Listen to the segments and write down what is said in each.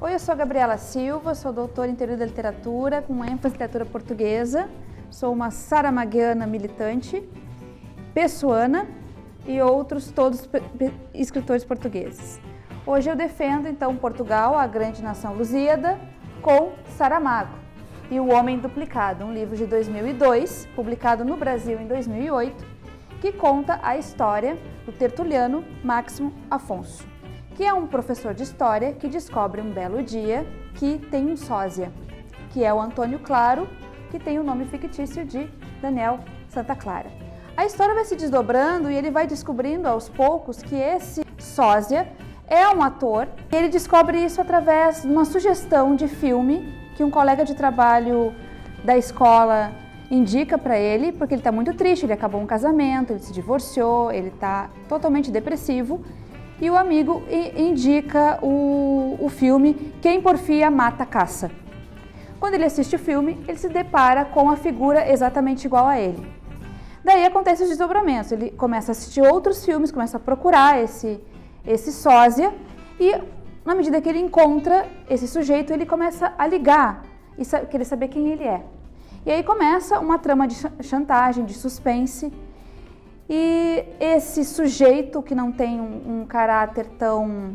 Oi, eu sou a Gabriela Silva, sou doutora em Teoria da Literatura, com ênfase em literatura portuguesa. Sou uma saramaguiana militante, pessoana e outros todos escritores portugueses. Hoje eu defendo, então, Portugal, a grande nação lusíada, com Saramago e O Homem Duplicado, um livro de 2002, publicado no Brasil em 2008, que conta a história do tertuliano Máximo Afonso, que é um professor de história que descobre um belo dia que tem um sósia, que é o Antônio Claro, que tem o nome fictício de Daniel Santa Clara. A história vai se desdobrando e ele vai descobrindo aos poucos que esse sósia é um ator. Ele descobre isso através de uma sugestão de filme que um colega de trabalho da escola indica para ele, porque ele está muito triste, ele acabou um casamento, ele se divorciou, ele está totalmente depressivo. E o amigo indica o filme Quem Porfia Mata Caça. Quando ele assiste o filme, ele se depara com a figura exatamente igual a ele. Daí acontecem os desdobramentos, ele começa a assistir outros filmes, começa a procurar esse sósia e, na medida que ele encontra esse sujeito, ele começa a ligar e querer saber quem ele é. E aí começa uma trama de chantagem, de suspense. E esse sujeito que não tem um caráter tão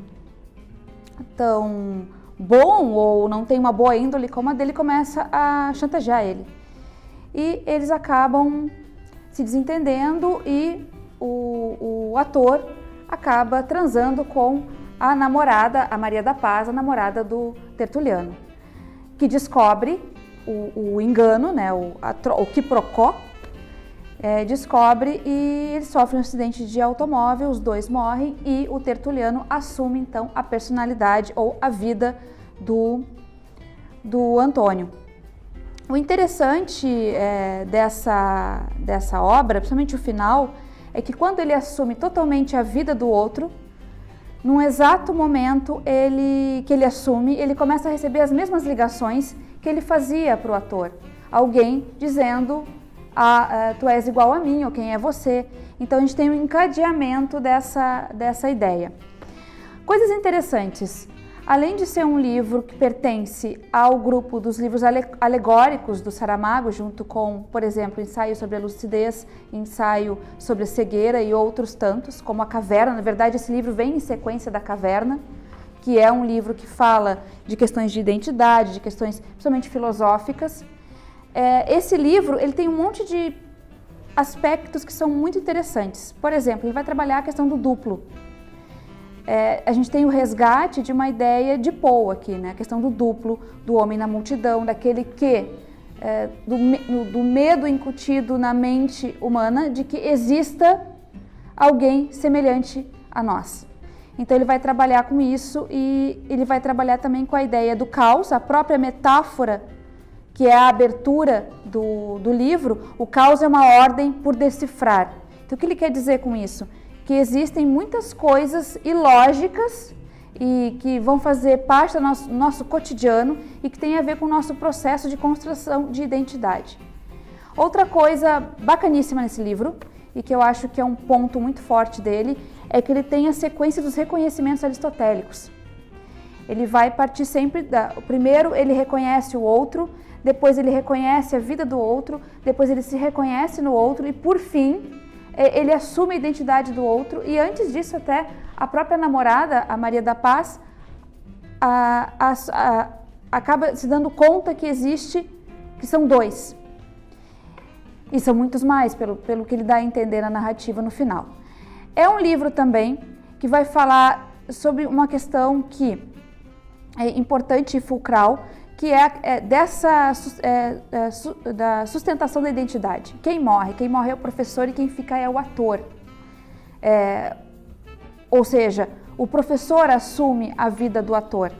bom ou não tem uma boa índole como a dele, começa a chantagear ele. E eles acabam se desentendendo e o ator acaba transando com a namorada, a Maria da Paz, a namorada do tertuliano, que descobre o engano, né, o quiprocó. Descobre e ele sofre um acidente de automóvel, os dois morrem e o tertuliano assume então a personalidade ou a vida do Antônio. O interessante dessa obra, principalmente o final, é que quando ele assume totalmente a vida do outro, num exato momento que ele assume, ele começa a receber as mesmas ligações que ele fazia para o ator. Alguém dizendo: tu és igual a mim, ou quem é você. Então a gente tem um encadeamento dessa ideia. Coisas interessantes. Além de ser um livro que pertence ao grupo dos livros alegóricos do Saramago, junto com, por exemplo, Ensaio sobre a Lucidez, Ensaio sobre a Cegueira e outros tantos, como A Caverna. Na verdade, esse livro vem em sequência da Caverna, que é um livro que fala de questões de identidade, de questões principalmente filosóficas. Esse livro ele tem um monte de aspectos que são muito interessantes. Por exemplo, ele vai trabalhar a questão do duplo. A gente tem o resgate de uma ideia de Poe aqui, né? A questão do duplo, do homem na multidão, daquele que, do medo incutido na mente humana de que exista alguém semelhante a nós. Então ele vai trabalhar com isso e ele vai trabalhar também com a ideia do caos, a própria metáfora que é a abertura do livro. O caos é uma ordem por decifrar. Então o que ele quer dizer com isso? Que existem muitas coisas ilógicas e que vão fazer parte do nosso cotidiano e que tem a ver com o nosso processo de construção de identidade. Outra coisa bacaníssima nesse livro, e que eu acho que é um ponto muito forte dele, é que ele tem a sequência dos reconhecimentos aristotélicos. Ele vai partir sempre primeiro ele reconhece o outro, depois ele reconhece a vida do outro, depois ele se reconhece no outro e, por fim, ele assume a identidade do outro. E antes disso, até a própria namorada, a Maria da Paz, acaba se dando conta que são dois. E são muitos mais, pelo que ele dá a entender na narrativa no final. É um livro também que vai falar sobre uma questão que é importante e fulcral, que da sustentação da identidade. Quem morre é o professor e quem fica é o ator. Ou seja, o professor assume a vida do ator.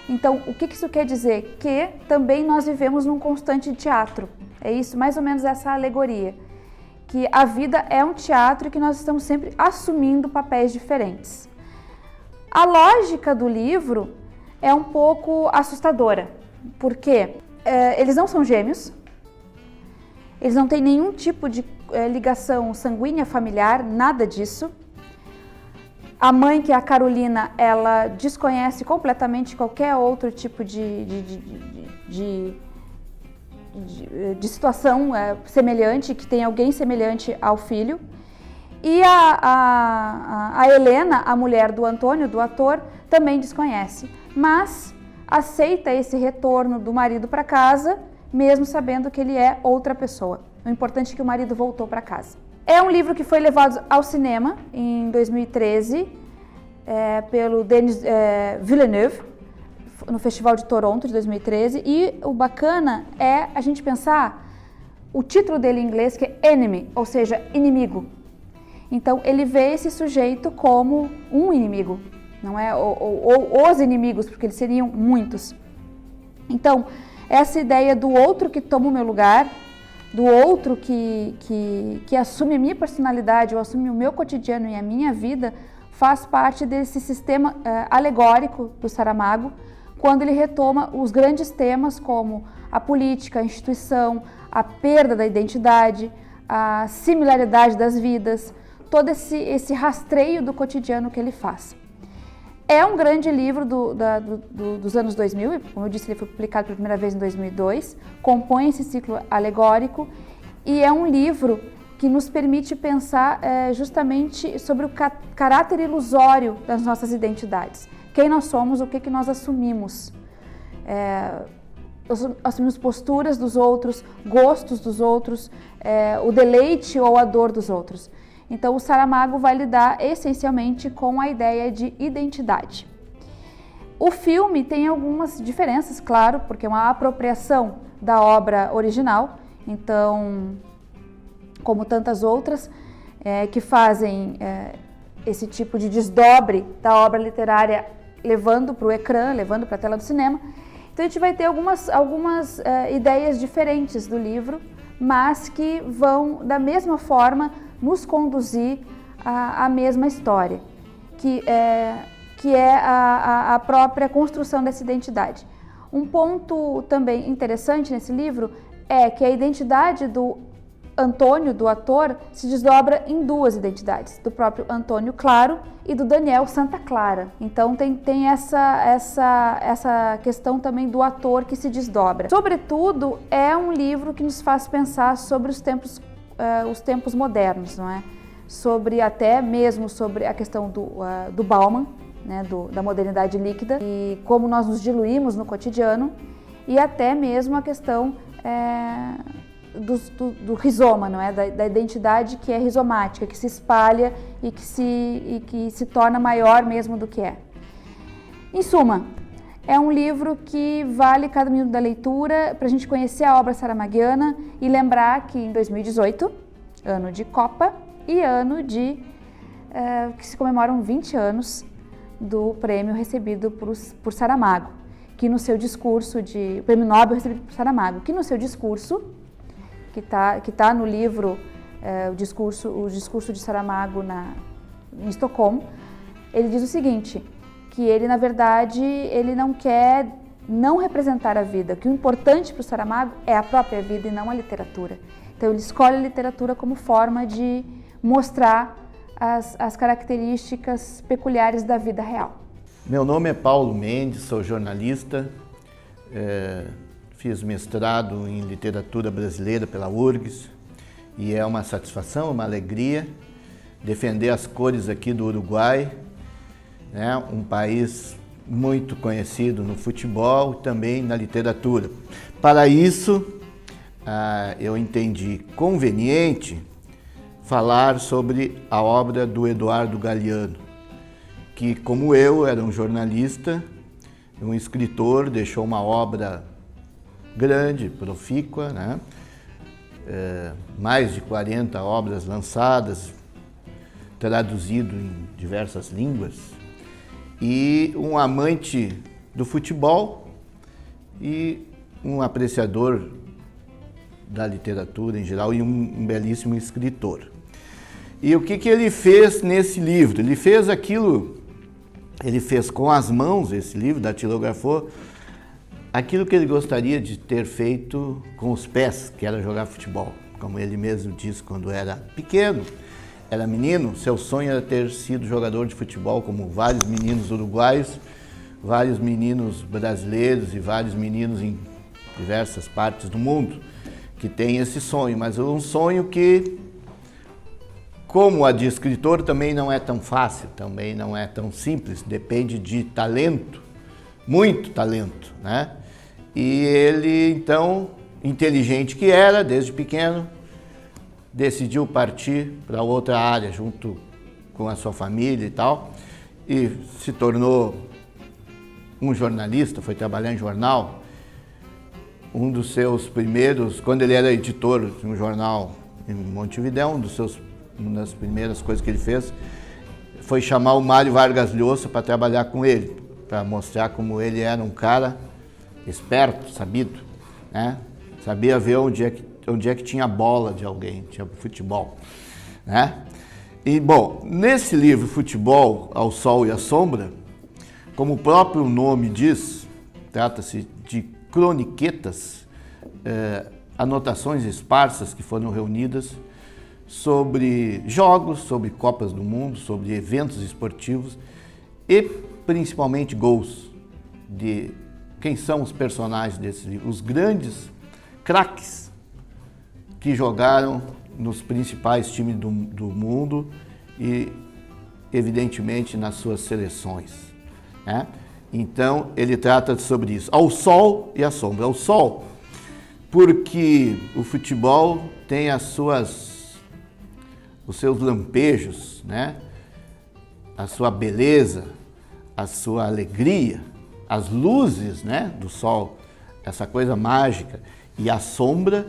Então, o que isso quer dizer? Que também nós vivemos num constante teatro. É isso, mais ou menos essa alegoria. Que a vida é um teatro e que nós estamos sempre assumindo papéis diferentes. A lógica do livro é um pouco assustadora, porque eles não são gêmeos, eles não têm nenhum tipo de ligação sanguínea familiar, nada disso. A mãe, que é a Carolina, ela desconhece completamente qualquer outro tipo de situação semelhante, que tem alguém semelhante ao filho. E a Helena, a mulher do Antônio, do ator, também desconhece, mas aceita esse retorno do marido para casa, mesmo sabendo que ele é outra pessoa. O importante é que o marido voltou para casa. É um livro que foi levado ao cinema em 2013 pelo Denis Villeneuve, no Festival de Toronto de 2013, e o bacana é a gente pensar o título dele em inglês, que é Enemy, ou seja, inimigo. Então ele vê esse sujeito como um inimigo, não é? Ou os inimigos, porque eles seriam muitos. Então, essa ideia do outro que toma o meu lugar, do outro que assume a minha personalidade, ou assume o meu cotidiano e a minha vida, faz parte desse sistema alegórico do Saramago, quando ele retoma os grandes temas como a política, a instituição, a perda da identidade, a similaridade das vidas, todo esse rastreio do cotidiano que ele faz. É um grande livro dos anos 2000, como eu disse, ele foi publicado pela primeira vez em 2002, compõe esse ciclo alegórico e é um livro que nos permite pensar justamente sobre o caráter ilusório das nossas identidades. Quem nós somos, o que nós assumimos. Assumimos posturas dos outros, gostos dos outros, o deleite ou a dor dos outros. Então, o Saramago vai lidar essencialmente com a ideia de identidade. O filme tem algumas diferenças, claro, porque é uma apropriação da obra original, então, como tantas outras que fazem esse tipo de desdobre da obra literária, levando para o ecrã, levando para a tela do cinema. Então, a gente vai ter algumas ideias diferentes do livro, mas que vão, da mesma forma, nos conduzir à mesma história, que é a própria construção dessa identidade. Um ponto também interessante nesse livro é que a identidade do Antônio, do ator, se desdobra em duas identidades, do próprio Antônio Claro e do Daniel Santa Clara. Então tem essa questão também do ator que se desdobra. Sobretudo, é um livro que nos faz pensar sobre os tempos modernos, não é? Até mesmo sobre a questão do Bauman, né? Da modernidade líquida, e como nós nos diluímos no cotidiano, e até mesmo a questão do rizoma, não é? Da identidade que é rizomática, que se espalha e que se torna maior mesmo do que é. Em suma, é um livro que vale cada minuto da leitura para a gente conhecer a obra saramaguiana e lembrar que em 2018, ano de Copa e ano que se comemoram 20 anos do prêmio recebido por Saramago, que no seu discurso o prêmio Nobel recebido por Saramago, que no seu discurso, que tá no livro o discurso de Saramago em Estocolmo, ele diz o seguinte, que ele, na verdade, ele não quer não representar a vida, que o importante para o Saramago é a própria vida e não a literatura. Então ele escolhe a literatura como forma de mostrar as características peculiares da vida real. Meu nome é Paulo Mendes, sou jornalista, fiz mestrado em literatura brasileira pela URGS e é uma satisfação, uma alegria defender as cores aqui do Uruguai, né? Um país muito conhecido no futebol e também na literatura. Para isso, eu entendi conveniente falar sobre a obra do Eduardo Galeano, que, como eu, era um jornalista, um escritor, deixou uma obra grande, profícua, né? Mais de 40 obras lançadas, traduzido em diversas línguas, e um amante do futebol e um apreciador da literatura em geral e um belíssimo escritor. E o que ele fez nesse livro? Ele fez com as mãos esse livro, datilografou, aquilo que ele gostaria de ter feito com os pés, que era jogar futebol. como ele mesmo disse quando era pequeno, era menino, seu sonho era ter sido jogador de futebol, como vários meninos uruguaios, vários meninos brasileiros e vários meninos em diversas partes do mundo que têm esse sonho, mas é um sonho que, como a de escritor, também não é tão fácil, também não é tão simples, depende de talento, muito talento, né? E ele, então, inteligente que era, desde pequeno, decidiu partir para outra área, junto com a sua família e tal, e se tornou um jornalista, foi trabalhar em jornal. Um dos seus primeiros, quando ele era editor de um jornal em Montevidéu, uma das primeiras coisas que ele fez foi chamar o Mário Vargas Llosa para trabalhar com ele, para mostrar como ele era um cara esperto, sabido, né? Sabia ver onde é que tinha bola de alguém, tinha futebol, né? E, bom, nesse livro, Futebol, ao Sol e à Sombra, como o próprio nome diz, trata-se de croniquetas, anotações esparsas que foram reunidas sobre jogos, sobre Copas do Mundo, sobre eventos esportivos e principalmente gols de quem são os personagens desse livro, os grandes craques que jogaram nos principais times do mundo e, evidentemente, nas suas seleções, né? Então, ele trata sobre isso, ao sol e à sombra. Ao sol, porque o futebol tem os seus lampejos, né? A sua beleza, a sua alegria, as luzes, né, do sol, essa coisa mágica. E a sombra,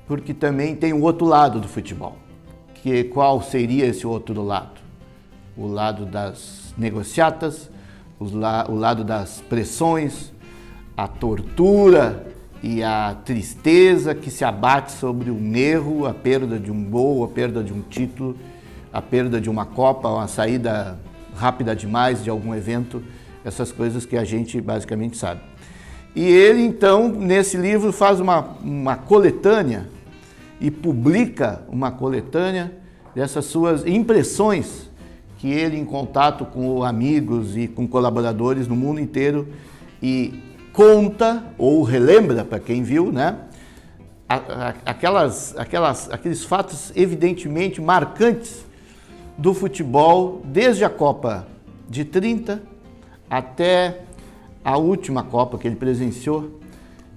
porque também tem o outro lado do futebol. Qual seria esse outro lado? O lado das negociatas, o lado das pressões, a tortura e a tristeza que se abate sobre um erro, a perda de um gol, a perda de um título, a perda de uma Copa, uma saída rápida demais de algum evento, essas coisas que a gente basicamente sabe. E ele, então, nesse livro faz uma coletânea e publica uma coletânea dessas suas impressões que ele, em contato com amigos e com colaboradores no mundo inteiro, e conta ou relembra para quem viu, né, aqueles fatos evidentemente marcantes do futebol, desde a Copa de 30 até a última Copa que ele presenciou,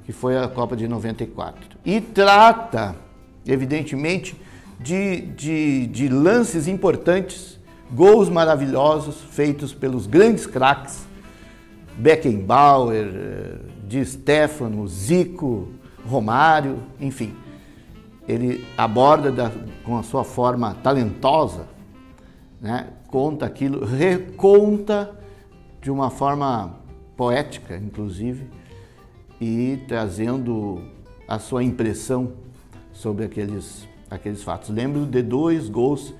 que foi a Copa de 94. E trata, evidentemente, de lances importantes, gols maravilhosos feitos pelos grandes craques, Beckenbauer, Di Stéfano, Zico, Romário, enfim. Ele aborda com a sua forma talentosa, né, conta aquilo, reconta de uma forma poética, inclusive, e trazendo a sua impressão sobre aqueles fatos. Lembro de 2 gols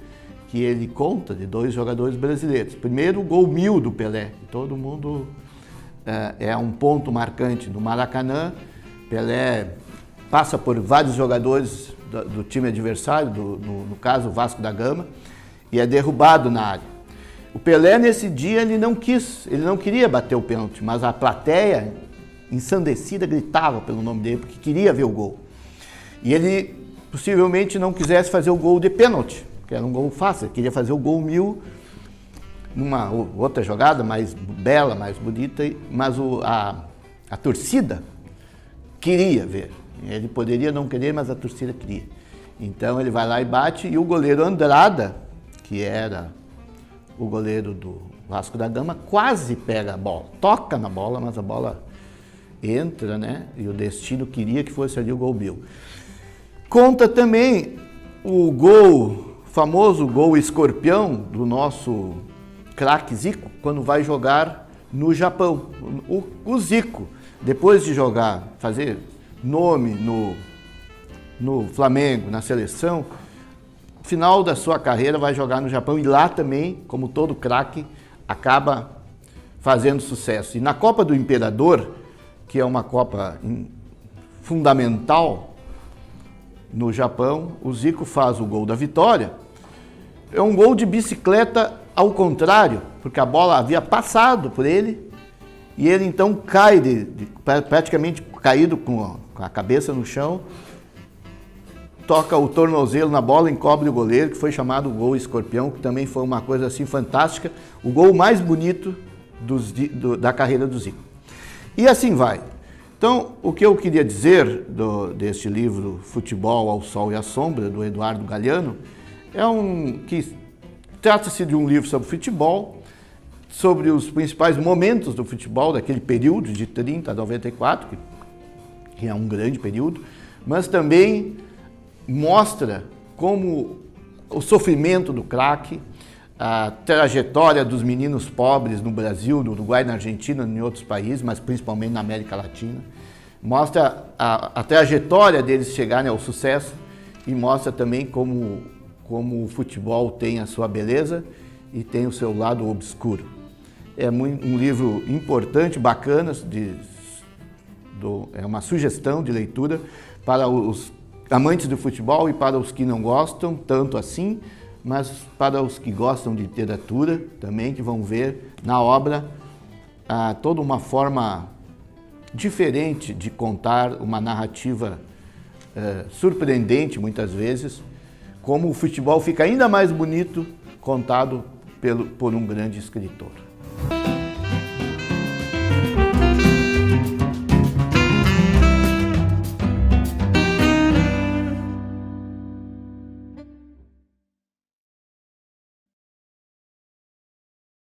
que ele conta, de 2 jogadores brasileiros. Primeiro, o gol 1000 do Pelé, que todo mundo é um ponto marcante do Maracanã. Pelé passa por vários jogadores do time adversário, no caso o Vasco da Gama, e é derrubado na área. O Pelé, nesse dia, ele não queria bater o pênalti, mas a plateia, ensandecida, gritava pelo nome dele, porque queria ver o gol. E ele, possivelmente, não quisesse fazer o gol de pênalti, que era um gol fácil, ele queria fazer o gol 1000 numa outra jogada mais bela, mais bonita, mas a torcida queria ver. Ele poderia não querer, mas a torcida queria. Então ele vai lá e bate, e o goleiro Andrada, que era o goleiro do Vasco da Gama, quase pega a bola, toca na bola, mas a bola entra, né? E o destino queria que fosse ali o gol 1000. Conta também o famoso gol escorpião do nosso craque Zico, quando vai jogar no Japão. O Zico, depois de jogar, fazer nome no Flamengo, na seleção, no final da sua carreira vai jogar no Japão, e lá também, como todo craque, acaba fazendo sucesso. E na Copa do Imperador, que é uma Copa fundamental no Japão, o Zico faz o gol da vitória. É um gol de bicicleta ao contrário, porque a bola havia passado por ele e ele então cai, praticamente caído com a cabeça no chão, toca o tornozelo na bola, encobre o goleiro, que foi chamado gol escorpião, que também foi uma coisa assim fantástica, o gol mais bonito da carreira do Zico. E assim vai. Então, o que eu queria dizer deste livro Futebol ao Sol e à Sombra, do Eduardo Galeano, que trata-se de um livro sobre futebol, sobre os principais momentos do futebol, daquele período de 30 a 94, que é um grande período, mas também mostra como o sofrimento do craque, a trajetória dos meninos pobres no Brasil, no Uruguai, na Argentina, em outros países, mas principalmente na América Latina. Mostra a trajetória deles chegarem ao sucesso e mostra também como o futebol tem a sua beleza e tem o seu lado obscuro. É um livro importante, bacana, é uma sugestão de leitura para os amantes do futebol e para os que não gostam tanto assim, mas para os que gostam de literatura também, que vão ver na obra toda uma forma diferente de contar uma narrativa surpreendente, muitas vezes, como o futebol fica ainda mais bonito contado por um grande escritor.